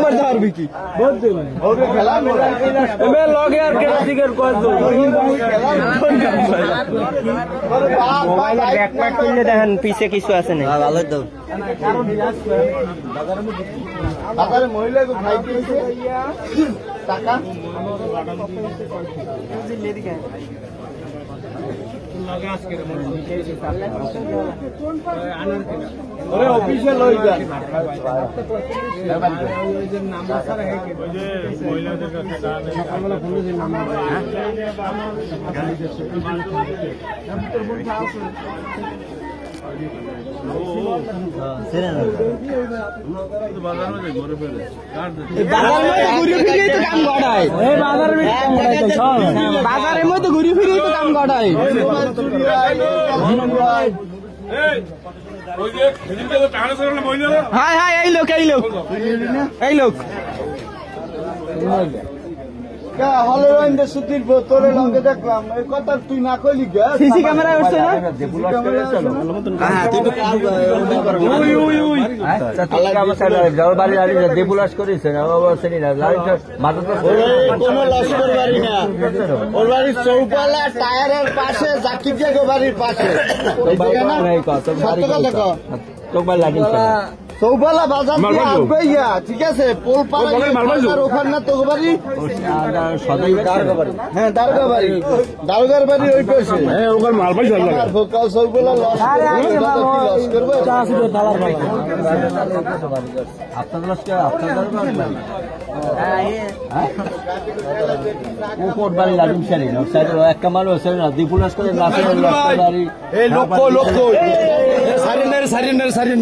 করতে পারবি কি লগে আর ব্যাকপ্যাক করলে দেখেন পিছে কিছু আছে না ভালো তো বাজারে মহিলা টাকা অফিসে লই যান বাজারের মধ্যে ঘুরে ফিরে তো কাম করায় হ্যাঁ হ্যাঁ এই লোক এই লোক হলের সুতির তোরে লঙ্গে দেখলাম এই কথা তুই না কইলি সিসি ক্যামেরা উঠছে না দেবুলাস করেছে কোনো লস্কর বাড়ি না ওর বাড়ির চৌপালা টায়ারের পাশে জাকির জাগো বাড়ির পাশে চৌপালা বাজার দিয়ে আসবে ঠিক আছে পোল পাড়া ওখানে না তো বাড়ি হ্যাঁ দারোগা বাড়ি দারোগার বাড়ি ওই পাশে চৌপালা লস করবে বাড়ি লাডিম সারি একটা মানুষ দিপুলাস করে বাড়ি সারিনা